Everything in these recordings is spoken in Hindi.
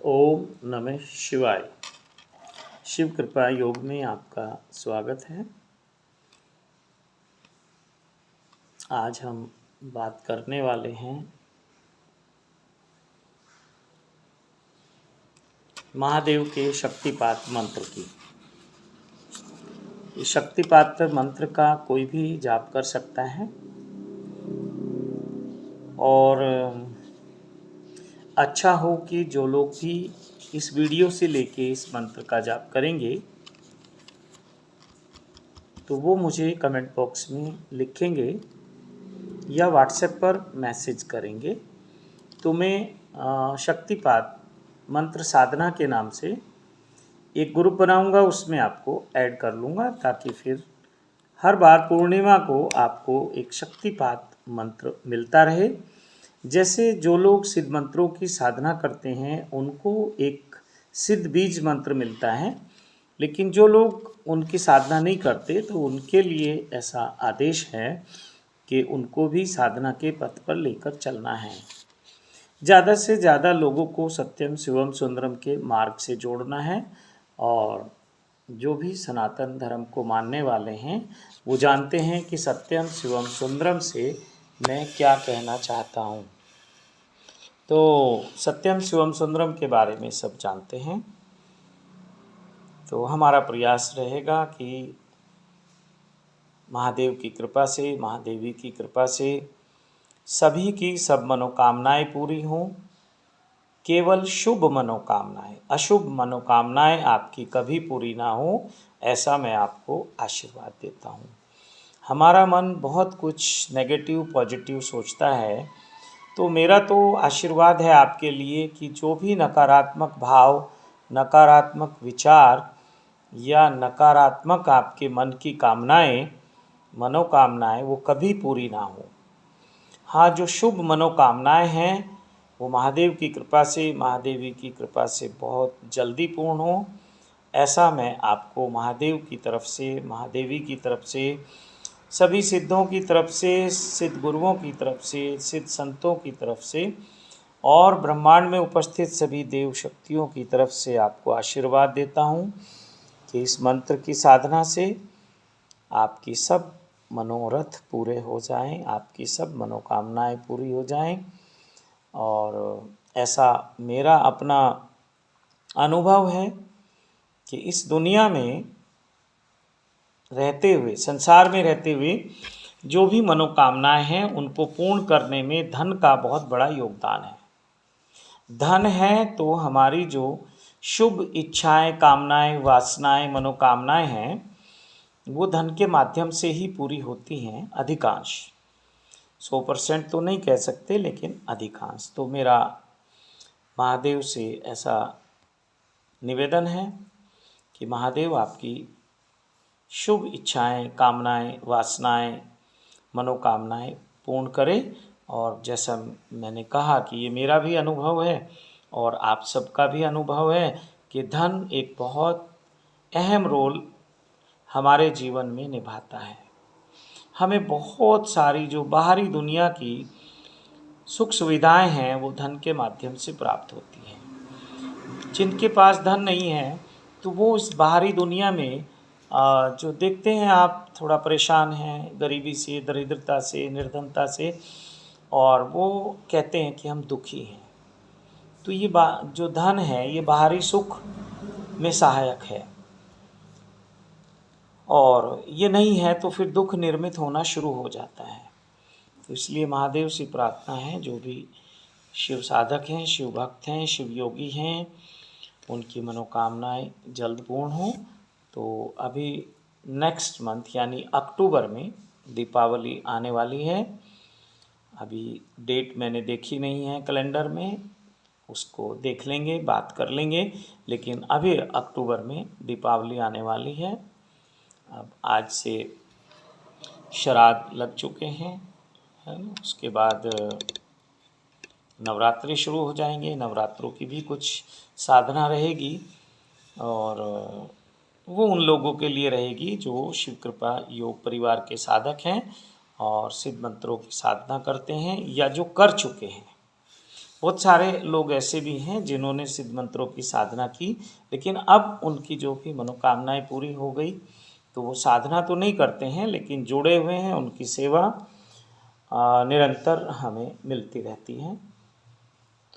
ओम नमः शिवाय। शिव कृपा योग में आपका स्वागत है। आज हम बात करने वाले हैं महादेव के शक्तिपात मंत्र की। इस शक्तिपात मंत्र का कोई भी जाप कर सकता है और अच्छा हो कि जो लोग भी इस वीडियो से लेके इस मंत्र का जाप करेंगे तो वो मुझे कमेंट बॉक्स में लिखेंगे या व्हाट्सएप पर मैसेज करेंगे तो मैं शक्तिपात मंत्र साधना के नाम से एक ग्रुप बनाऊंगा, उसमें आपको ऐड कर लूँगा ताकि फिर हर बार पूर्णिमा को आपको एक शक्तिपात मंत्र मिलता रहे। जैसे जो लोग सिद्ध मंत्रों की साधना करते हैं उनको एक सिद्ध बीज मंत्र मिलता है, लेकिन जो लोग उनकी साधना नहीं करते तो उनके लिए ऐसा आदेश है कि उनको भी साधना के पथ पर लेकर चलना है। ज़्यादा से ज़्यादा लोगों को सत्यम शिवम सुंदरम के मार्ग से जोड़ना है और जो भी सनातन धर्म को मानने वाले हैं वो जानते हैं कि सत्यम शिवम सुंदरम से मैं क्या कहना चाहता हूँ। तो सत्यम शिवम सुंदरम के बारे में सब जानते हैं। तो हमारा प्रयास रहेगा कि महादेव की कृपा से, महादेवी की कृपा से सभी की सब मनोकामनाएं पूरी हों। केवल शुभ मनोकामनाएं, अशुभ मनोकामनाएं आपकी कभी पूरी ना हो, ऐसा मैं आपको आशीर्वाद देता हूँ। हमारा मन बहुत कुछ नेगेटिव पॉजिटिव सोचता है, तो मेरा तो आशीर्वाद है आपके लिए कि जो भी नकारात्मक भाव, नकारात्मक विचार या नकारात्मक आपके मन की कामनाएं, मनोकामनाएं वो कभी पूरी ना हो। हाँ, जो शुभ मनोकामनाएं हैं वो महादेव की कृपा से, महादेवी की कृपा से बहुत जल्दी पूर्ण हो, ऐसा मैं आपको महादेव की तरफ से, महादेवी की तरफ से, सभी सिद्धों की तरफ से, सिद्ध गुरुओं की तरफ से, सिद्ध संतों की तरफ से और ब्रह्मांड में उपस्थित सभी देव शक्तियों की तरफ से आपको आशीर्वाद देता हूँ कि इस मंत्र की साधना से आपकी सब मनोरथ पूरे हो जाएं, आपकी सब मनोकामनाएं पूरी हो जाएं। और ऐसा मेरा अपना अनुभव है कि इस दुनिया में रहते हुए, संसार में रहते हुए जो भी मनोकामनाएं हैं उनको पूर्ण करने में धन का बहुत बड़ा योगदान है। धन है तो हमारी जो शुभ इच्छाएं, कामनाएं, वासनाएं, मनोकामनाएं हैं वो धन के माध्यम से ही पूरी होती हैं। अधिकांश, 100% तो नहीं कह सकते लेकिन अधिकांश। तो मेरा महादेव से ऐसा निवेदन है कि महादेव आपकी शुभ इच्छाएं, कामनाएं, वासनाएं, मनोकामनाएं पूर्ण करें। और जैसा मैंने कहा कि ये मेरा भी अनुभव है और आप सबका भी अनुभव है कि धन एक बहुत अहम रोल हमारे जीवन में निभाता है। हमें बहुत सारी जो बाहरी दुनिया की सुख सुविधाएं हैं वो धन के माध्यम से प्राप्त होती हैं। जिनके पास धन नहीं है तो वो इस बाहरी दुनिया में जो देखते हैं आप, थोड़ा परेशान हैं गरीबी से, दरिद्रता से, निर्धनता से, और वो कहते हैं कि हम दुखी हैं। तो ये जो धन है ये बाहरी सुख में सहायक है और ये नहीं है तो फिर दुख निर्मित होना शुरू हो जाता है। तो इसलिए महादेव से प्रार्थना है जो भी शिव साधक हैं, शिव भक्त हैं, शिव योगी हैं, उनकी मनोकामनाएं जल्द पूर्ण हों। तो अभी नेक्स्ट मंथ यानी अक्टूबर में दीपावली आने वाली है। अभी डेट मैंने देखी नहीं है कैलेंडर में, उसको देख लेंगे, बात कर लेंगे, लेकिन अभी अक्टूबर में दीपावली आने वाली है। अब आज से श्राद्ध लग चुके हैं, है ना। उसके बाद नवरात्रि शुरू हो जाएंगे, नवरात्रों की भी कुछ साधना रहेगी और वो उन लोगों के लिए रहेगी जो शिव कृपा योग परिवार के साधक हैं और सिद्ध मंत्रों की साधना करते हैं या जो कर चुके हैं। बहुत सारे लोग ऐसे भी हैं जिन्होंने सिद्ध मंत्रों की साधना की, लेकिन अब उनकी जो भी मनोकामनाएं पूरी हो गई, तो वो साधना तो नहीं करते हैं लेकिन जुड़े हुए हैं, उनकी सेवा निरंतर हमें मिलती रहती है।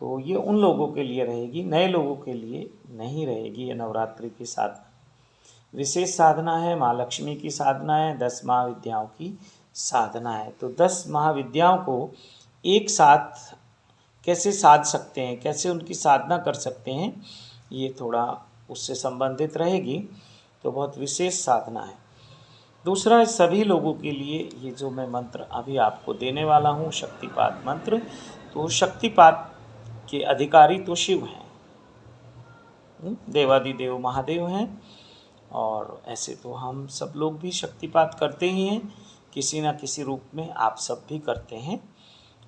तो ये उन लोगों के लिए रहेगी, नए लोगों के लिए नहीं रहेगी ये नवरात्रि की साधना। विशेष साधना है, माँ लक्ष्मी की साधना है, 10 महाविद्याओं की साधना है। तो 10 महाविद्याओं को एक साथ कैसे साध सकते हैं, कैसे उनकी साधना कर सकते हैं, ये थोड़ा उससे संबंधित रहेगी। तो बहुत विशेष साधना है। दूसरा, सभी लोगों के लिए ये जो मैं मंत्र अभी आपको देने वाला हूँ, शक्तिपात मंत्र, तो शक्तिपात के अधिकारी तो शिव हैं, देवादिदेव महादेव हैं। और ऐसे तो हम सब लोग भी शक्तिपात करते ही हैं, किसी न किसी रूप में आप सब भी करते हैं।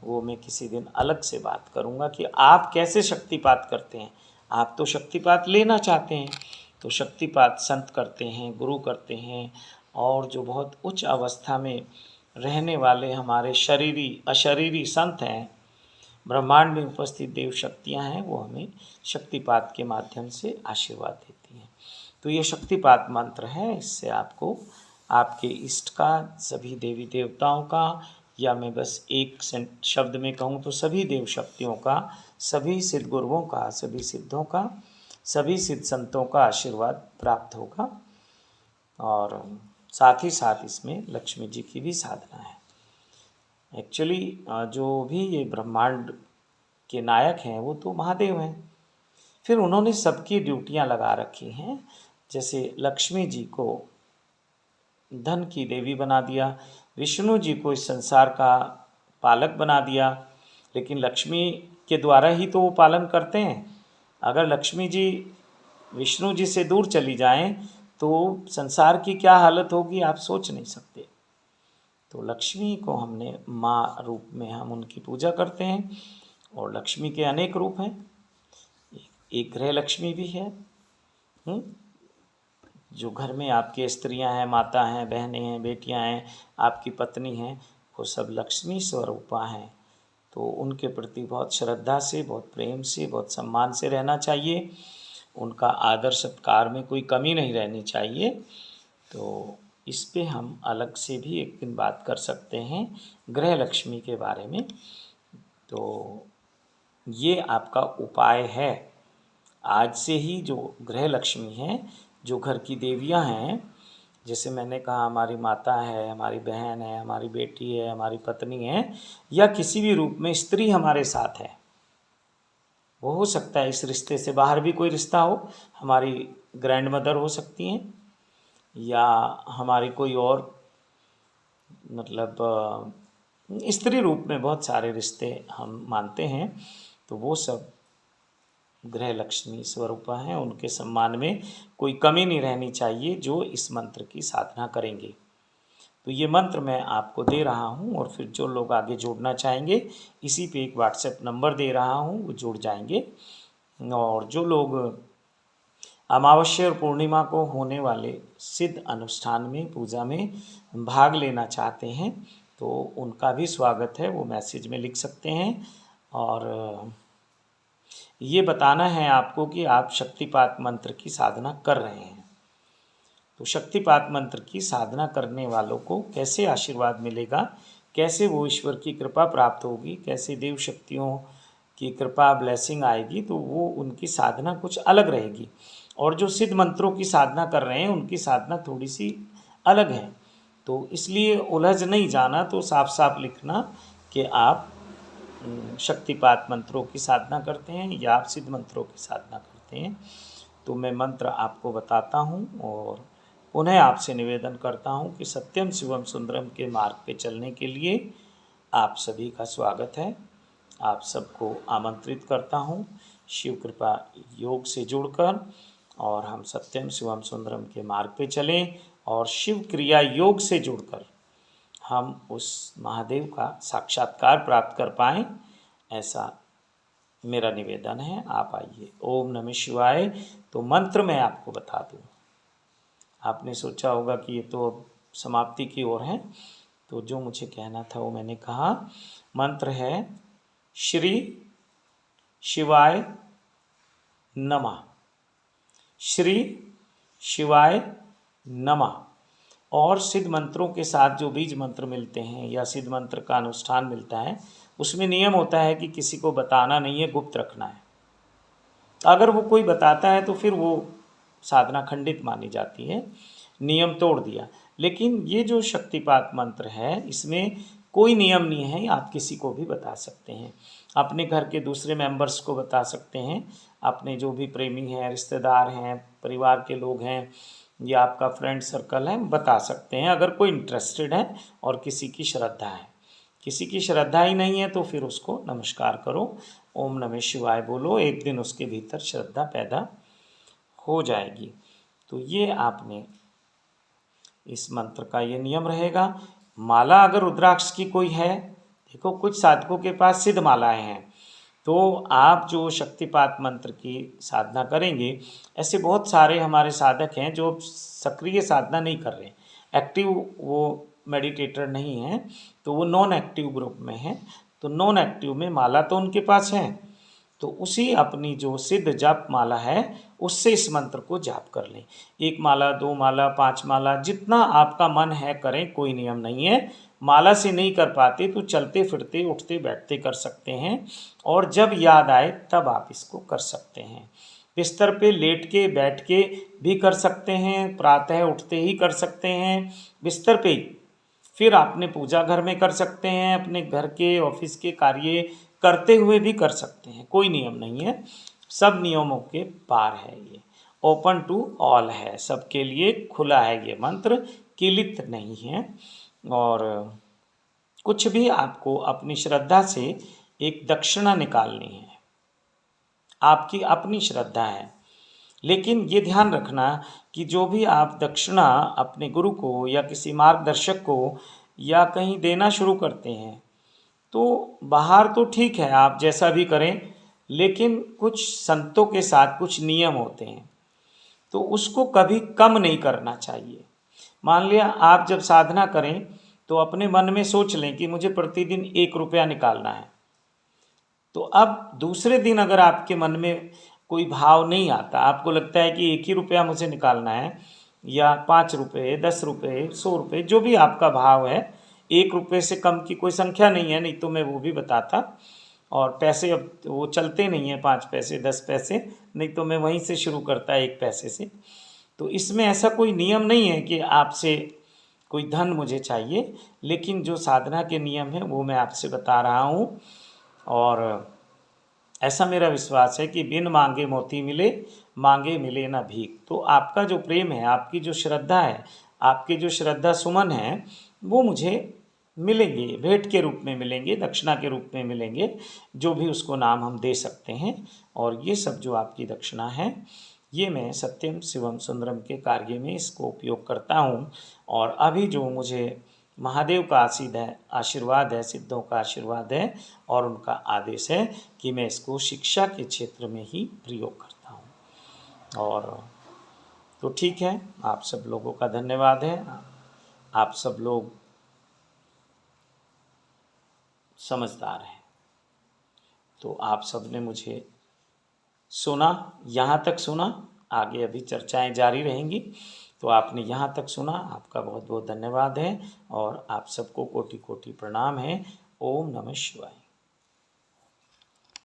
वो मैं किसी दिन अलग से बात करूँगा कि आप कैसे शक्तिपात करते हैं। आप तो शक्तिपात लेना चाहते हैं, तो शक्तिपात संत करते हैं, गुरु करते हैं, और जो बहुत उच्च अवस्था में रहने वाले हमारे शरीरी अशरीरी संत हैं, ब्रह्मांड में उपस्थित देव शक्तियाँ हैं, वो हमें शक्तिपात के माध्यम से आशीर्वाद देती हैं। तो ये शक्तिपात मंत्र है, इससे आपको आपके इष्ट का, सभी देवी देवताओं का, या मैं बस एक शब्द में कहूँ तो सभी देव शक्तियों का, सभी सिद्ध गुरुओं का, सभी सिद्धों का, सभी सिद्ध संतों का आशीर्वाद प्राप्त होगा। और साथ ही साथ इसमें लक्ष्मी जी की भी साधना है। एक्चुअली जो भी ये ब्रह्मांड के नायक हैं वो तो महादेव हैं, फिर उन्होंने सबकी ड्यूटियां लगा रखी हैं। जैसे लक्ष्मी जी को धन की देवी बना दिया, विष्णु जी को इस संसार का पालक बना दिया, लेकिन लक्ष्मी के द्वारा ही तो वो पालन करते हैं। अगर लक्ष्मी जी विष्णु जी से दूर चली जाएं तो संसार की क्या हालत होगी आप सोच नहीं सकते। तो लक्ष्मी को हमने माँ रूप में हम उनकी पूजा करते हैं, और लक्ष्मी के अनेक रूप हैं। एक गृह लक्ष्मी भी है, जो घर में आपके स्त्रियां हैं, माता हैं, बहनें हैं, बेटियां हैं, आपकी पत्नी हैं, वो सब लक्ष्मी स्वरूपा हैं। तो उनके प्रति बहुत श्रद्धा से, बहुत प्रेम से, बहुत सम्मान से रहना चाहिए। उनका आदर सत्कार में कोई कमी नहीं रहनी चाहिए। तो इस पे हम अलग से भी एक दिन बात कर सकते हैं गृह लक्ष्मी के बारे में। तो ये आपका उपाय है। आज से ही जो गृह लक्ष्मी हैं, जो घर की देवियां हैं, जैसे मैंने कहा हमारी माता है, हमारी बहन है, हमारी बेटी है, हमारी पत्नी है, या किसी भी रूप में स्त्री हमारे साथ है, वो हो सकता है इस रिश्ते से बाहर भी कोई रिश्ता हो, हमारी ग्रैंड मदर हो सकती हैं, या हमारी कोई और मतलब स्त्री रूप में बहुत सारे रिश्ते हम मानते हैं। तो वो सब गृह लक्ष्मी स्वरूपा हैं, उनके सम्मान में कोई कमी नहीं रहनी चाहिए जो इस मंत्र की साधना करेंगे। तो ये मंत्र मैं आपको दे रहा हूँ, और फिर जो लोग आगे जोड़ना चाहेंगे इसी पे एक व्हाट्सएप नंबर दे रहा हूँ, वो जुड़ जाएंगे। और जो लोग अमावस्या और पूर्णिमा को होने वाले सिद्ध अनुष्ठान में, पूजा में भाग लेना चाहते हैं, तो उनका भी स्वागत है, वो मैसेज में लिख सकते हैं। और ये बताना है आपको कि आप शक्तिपात मंत्र की साधना कर रहे हैं। तो शक्तिपात मंत्र की साधना करने वालों को कैसे आशीर्वाद मिलेगा, कैसे वो ईश्वर की कृपा प्राप्त होगी, कैसे देव शक्तियों की कृपा ब्लेसिंग आएगी, तो वो उनकी साधना कुछ अलग रहेगी। और जो सिद्ध मंत्रों की साधना कर रहे हैं उनकी साधना थोड़ी सी अलग है। तो इसलिए उलझ नहीं जाना, तो साफ साफ लिखना कि आप शक्तिपात मंत्रों की साधना करते हैं या आप सिद्ध मंत्रों की साधना करते हैं। तो मैं मंत्र आपको बताता हूँ, और पुनः आपसे निवेदन करता हूँ कि सत्यम शिवम सुंदरम के मार्ग पे चलने के लिए आप सभी का स्वागत है। आप सबको आमंत्रित करता हूँ शिव कृपा योग से जुड़कर, और हम सत्यम शिवम सुंदरम के मार्ग पे चलें, और शिव क्रिया योग से जुड़कर हम उस महादेव का साक्षात्कार प्राप्त कर पाएँ, ऐसा मेरा निवेदन है। आप आइए। ओम नमः शिवाय। तो मंत्र मैं आपको बता दूं। आपने सोचा होगा कि ये तो अब समाप्ति की ओर है, तो जो मुझे कहना था वो मैंने कहा। मंत्र है श्री शिवाय नमः, श्री शिवाय नमः। और सिद्ध मंत्रों के साथ जो बीज मंत्र मिलते हैं या सिद्ध मंत्र का अनुष्ठान मिलता है, उसमें नियम होता है कि किसी को बताना नहीं है, गुप्त रखना है। अगर वो कोई बताता है तो फिर वो साधना खंडित मानी जाती है, नियम तोड़ दिया। लेकिन ये जो शक्तिपात मंत्र है, इसमें कोई नियम नहीं है, आप किसी को भी बता सकते हैं। अपने घर के दूसरे मेंबर्स को बता सकते हैं, अपने जो भी प्रेमी हैं, रिश्तेदार हैं, परिवार के लोग हैं या आपका फ्रेंड सर्कल है, बता सकते हैं अगर कोई इंटरेस्टेड है और किसी की श्रद्धा है। किसी की श्रद्धा ही नहीं है तो फिर उसको नमस्कार करो, ओम नमः शिवाय बोलो, एक दिन उसके भीतर श्रद्धा पैदा हो जाएगी। तो ये आपने इस मंत्र का ये नियम रहेगा। माला अगर रुद्राक्ष की कोई है, देखो कुछ साधकों के पास सिद्ध मालाएं हैं, तो आप जो शक्तिपात मंत्र की साधना करेंगे, ऐसे बहुत सारे हमारे साधक हैं जो सक्रिय साधना नहीं कर रहे, एक्टिव वो मेडिटेटर नहीं हैं, तो वो नॉन एक्टिव ग्रुप में हैं। तो नॉन एक्टिव में माला तो उनके पास है, तो उसी अपनी जो सिद्ध जाप माला है उससे इस मंत्र को जाप कर लें। 1 माला, 2 माला, 5 माला, जितना आपका मन है करें, कोई नियम नहीं है। माला से नहीं कर पाते तो चलते फिरते, उठते बैठते कर सकते हैं, और जब याद आए तब आप इसको कर सकते हैं। बिस्तर पे लेट के बैठ के भी कर सकते हैं, प्रातः उठते ही कर सकते हैं बिस्तर पे ही। फिर आपने पूजा घर में कर सकते हैं, अपने घर के ऑफिस के कार्य करते हुए भी कर सकते हैं, कोई नियम नहीं है, सब नियमों के पार है। ये ओपन टू ऑल है, सबके लिए खुला है ये मंत्र, किलित नहीं है। और कुछ भी आपको अपनी श्रद्धा से एक दक्षिणा निकालनी है, आपकी अपनी श्रद्धा है। लेकिन ये ध्यान रखना कि जो भी आप दक्षिणा अपने गुरु को या किसी मार्गदर्शक को या कहीं देना शुरू करते हैं, तो बाहर तो ठीक है आप जैसा भी करें, लेकिन कुछ संतों के साथ कुछ नियम होते हैं, तो उसको कभी कम नहीं करना चाहिए। मान लिया आप जब साधना करें तो अपने मन में सोच लें कि मुझे प्रतिदिन 1 रुपया निकालना है। तो अब दूसरे दिन अगर आपके मन में कोई भाव नहीं आता, आपको लगता है कि 1 ही रुपया मुझे निकालना है, या 5 रुपये, 10 रुपये, 100 रुपये, जो भी आपका भाव है, 1 रुपये से कम की कोई संख्या नहीं है, नहीं तो मैं वो भी बताता। और पैसे अब वो चलते नहीं हैं, 5 पैसे 10 पैसे, नहीं तो मैं वहीं से शुरू करता 1 पैसे से। तो इसमें ऐसा कोई नियम नहीं है कि आपसे कोई धन मुझे चाहिए, लेकिन जो साधना के नियम हैं वो मैं आपसे बता रहा हूँ। और ऐसा मेरा विश्वास है कि बिन मांगे मोती मिले, मांगे मिले ना भीख। तो आपका जो प्रेम है, आपकी जो श्रद्धा है, आपके जो श्रद्धा सुमन हैं, वो मुझे मिलेंगे, भेंट के रूप में मिलेंगे, दक्षिणा के रूप में मिलेंगे, जो भी उसको नाम हम दे सकते हैं। और ये सब जो आपकी दक्षिणा है, ये मैं सत्यम शिवम सुंदरम के कार्य में इसको उपयोग करता हूँ। और अभी जो मुझे महादेव का आशीर्वाद है, सिद्धों का आशीर्वाद है और उनका आदेश है कि मैं इसको शिक्षा के क्षेत्र में ही प्रयोग करता हूँ। और तो ठीक है, आप सब लोगों का धन्यवाद है। आप सब लोग समझदार हैं, तो आप सब ने मुझे सुना, यहाँ तक सुना, आगे अभी चर्चाएं जारी रहेंगी। तो आपने यहाँ तक सुना, आपका बहुत बहुत धन्यवाद है और आप सबको कोटि कोटि प्रणाम है। ओम नमः शिवाय।